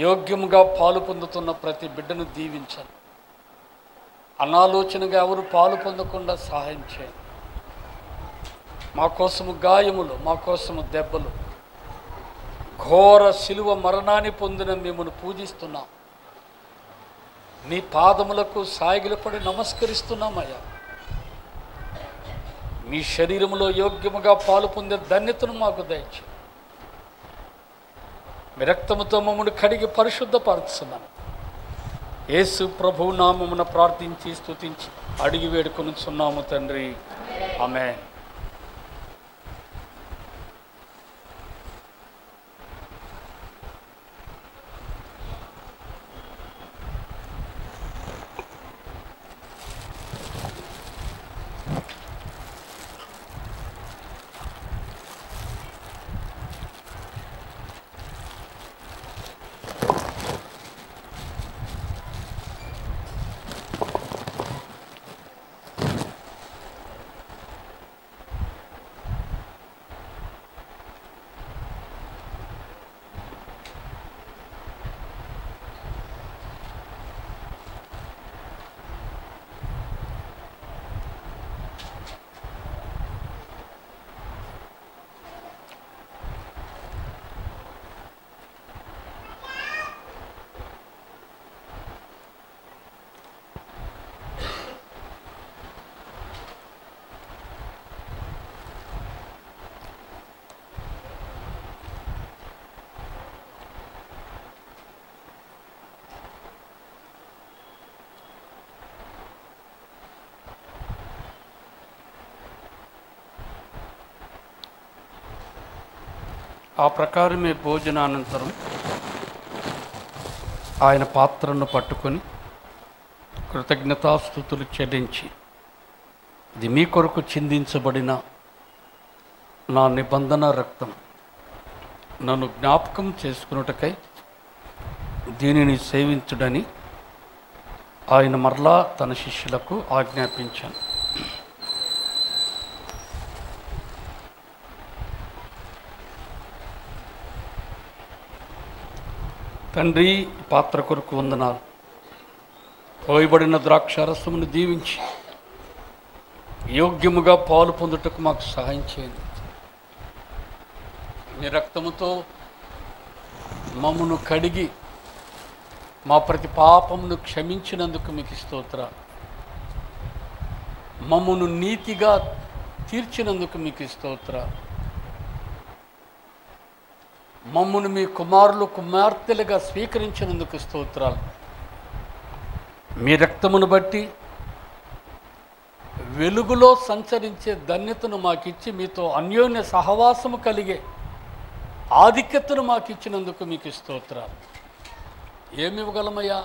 యోగ్యముగా పాలు పొందుతున్న ప్రతి బిడ్డను దీవించండి. అనాలోచనగా ఎవరు పాలు పొందకుండా సహాయం చేయండి. మా కోసము గాయములు, మా కోసము దెబ్బలు, ఘోర శిలువ మరణాన్ని పొందిన మిమ్మల్ని పూజిస్తున్నాం. నీ పాదములకు సాగిలపడి నమస్కరిస్తున్నామయ్యా. మీ శరీరంలో యోగ్యముగా పాలు పొందే ధన్యతను మాకు దయచేయండి. మీ రక్తముతో మమ్మల్ని కడిగి పరిశుద్ధపరుచున్నాను. యేసు ప్రభువు నామమున ప్రార్థించి స్తుతించి అడిగి వేడుకొనుచున్నాము తండ్రి, ఆమేన్. ఆ ప్రకారమే భోజనానంతరం ఆయన పాత్రను పట్టుకొని కృతజ్ఞతాస్తుతులు చెల్లించి, ఇది మీ కొరకు చిందించబడిన నా నిబంధన రక్తం, నన్ను జ్ఞాపకం చేసుకున్నటకై దీనిని సేవించుడని ఆయన మరలా తన శిష్యులకు ఆజ్ఞాపించాను. తండ్రి, పాత్ర కొరకు వందనాలు. పోయబడిన ద్రాక్షారసమును దీవించి యోగ్యముగా పాలు పొందుటకు మాకు సహాయం చేయండి. మీ రక్తముతో మమ్మను కడిగి మా ప్రతి పాపమును క్షమించినందుకు మీకు స్తోత్రాలు. మమ్మను నీతిగా తీర్చినందుకు మీకు స్తోత్రాలు. మమ్మను మీ కుమారులు కుమార్తెలుగా స్వీకరించినందుకు స్తోత్రాలు. మీ రక్తమును బట్టి వెలుగులో సంచరించే ధన్యతను మాకిచ్చి మీతో అన్యోన్య సహవాసము కలిగే ఆధిక్యతను మాకిచ్చినందుకు మీకు స్తోత్రాలు. ఏమివ్వగలమయ్యా?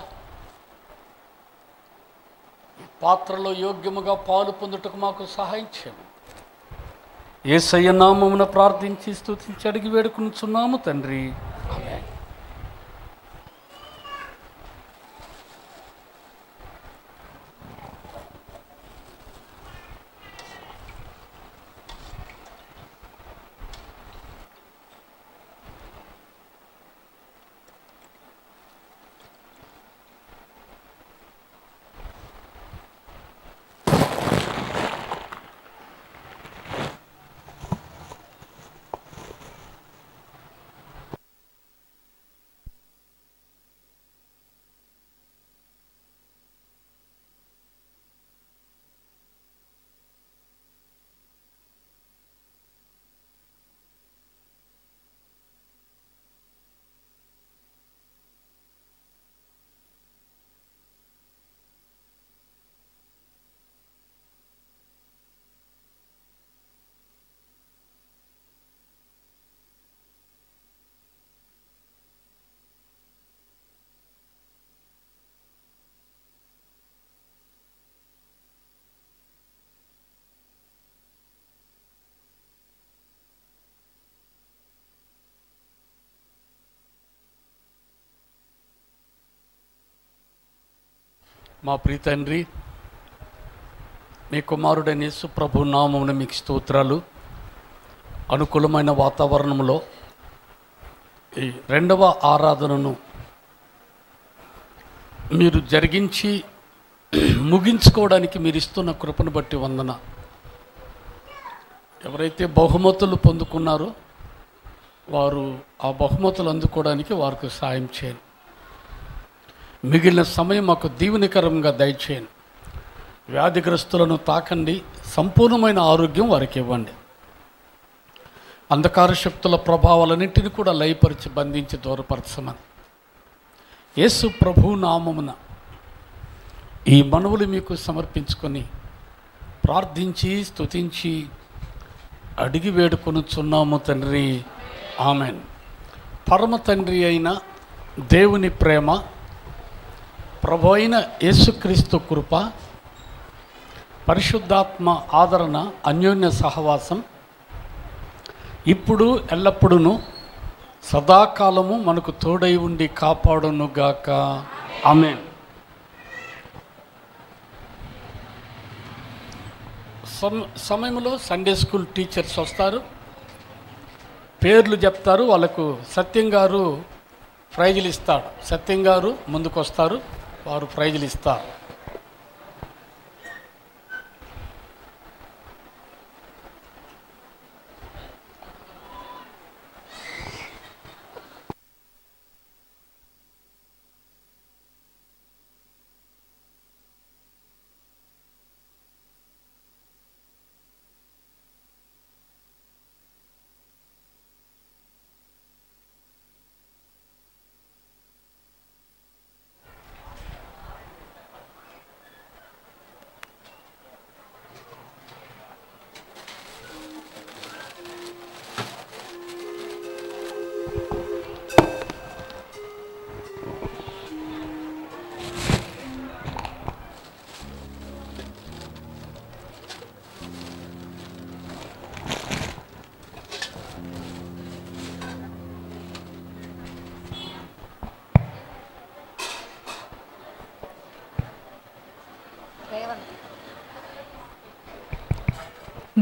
ఈ పాత్రలో యోగ్యముగా పాలు పొందుటకు మాకు సహాయం చేయండి. యేసయ్య నామమున ప్రార్థించి స్తుతించి అడిగి వేడుకొనుచున్నాము తండ్రి, ఆమేన్. మా ప్రియ తండ్రి, మీ కుమారుడైన యేసు ప్రభు నామమున మీకు స్తోత్రాలు. అనుకూలమైన వాతావరణంలో ఈ రెండవ ఆరాధనను మీరు జరిగించి ముగించుకోవడానికి మీరు ఇస్తున్న కృపను బట్టి వందన. ఎవరైతే బహుమతులు పొందుకున్నారో వారు ఆ బహుమతులు అందుకోవడానికి వారికి సాయం చేయండి. మిగిలిన సమయం మాకు దీవెనకరంగా దయచేయండి. వ్యాధిగ్రస్తులను తాకండి, సంపూర్ణమైన ఆరోగ్యం వారికి ఇవ్వండి. అంధకార శక్తుల ప్రభావాలన్నింటినీ కూడా లయపరిచి బంధించి దూరపరచమని యేసు ప్రభు నామమున ఈ మనవులు మీకు సమర్పించుకొని ప్రార్థించి స్తుతించి అడిగి వేడుకొనుచున్నాము తండ్రి, ఆమెన్. పరమ తండ్రి అయిన దేవుని ప్రేమ, ప్రభు అయిన యేసుక్రీస్తు కృప, పరిశుద్ధాత్మ ఆదరణ, అన్యోన్య సహవాసం ఇప్పుడు ఎల్లప్పుడూ సదాకాలము మనకు తోడై ఉండి కాపాడునుగాక. ఆమేన్. సమయంలో సండే స్కూల్ టీచర్స్ వస్తారు, పేర్లు చెప్తారు. వాళ్ళకు సత్యం గారు ప్రైజులు ఇస్తాడు. సత్యం గారు ముందుకు వస్తారు, వారు ప్రైజులు ఇస్తారు.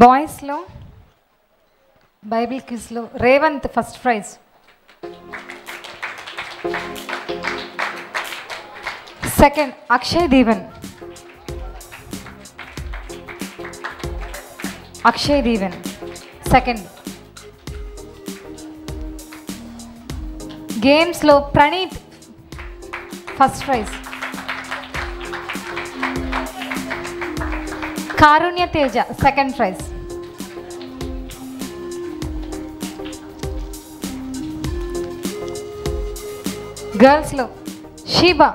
బాయ్స్లో బైబిల్ క్విజ్లో Revanth first prize. Second Akshay Deeven. Second. గేమ్స్లో Praneeth first prize. Karunya Teja second prize. గర్ల్స్లో Sheeba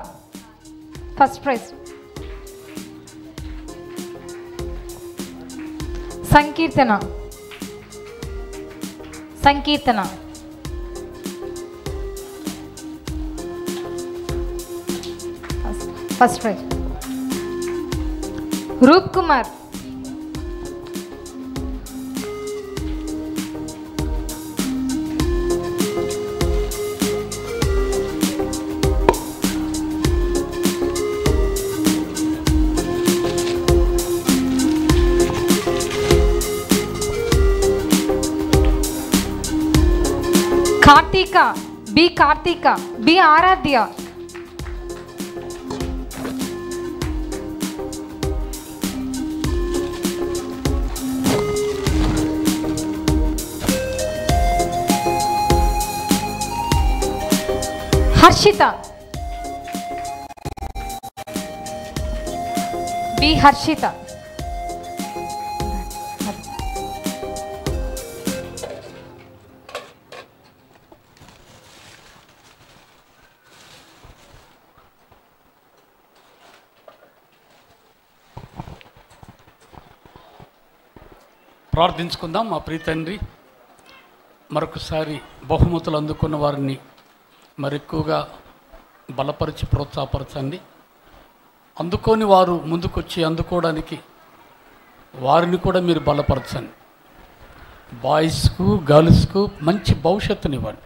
first prize. Sankeerthana first prize. Roop Kumar Karthika B Aradhya. Harshitha B Harshitha. ప్రార్థించుకుందాం. మా ప్రియ తండ్రి, మరొకసారి బహుమతులు అందుకున్న వారిని మరెక్కువగా బలపరిచి ప్రోత్సాహపరచండి. అందుకోని వారు ముందుకొచ్చి అందుకోవడానికి వారిని కూడా మీరు బలపరచండి. బాయ్స్కు గర్ల్స్కు మంచి భవిష్యత్తునివ్వండి.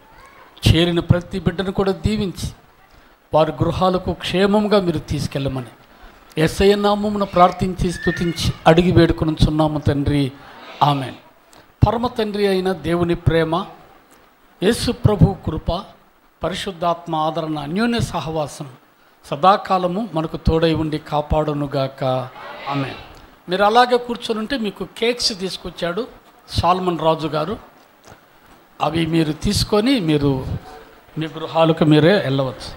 చేరిన ప్రతి బిడ్డను కూడా దీవించి వారి గృహాలకు క్షేమంగా మీరు తీసుకెళ్ళమని యేసయ్య నామమున ప్రార్థించి స్తుతించి అడిగి వేడుకొనుచున్నాము తండ్రి, ఆమేన్. పరమ తండ్రి అయిన దేవుని ప్రేమ, యేసు ప్రభు కృప, పరిశుద్ధాత్మ ఆదరణ, అన్యోన్య సహవాసం సదాకాలము మనకు తోడై ఉండి కాపాడునుగాక, ఆమేన్. మీరు అలాగే కూర్చొని ఉంటే మీకు కేక్స్ తీసుకొచ్చాడు సాల్మన్ రాజు గారు. అవి మీరు తీసుకొని మీరు మీ గృహాలకు మీరే వెళ్ళవచ్చు.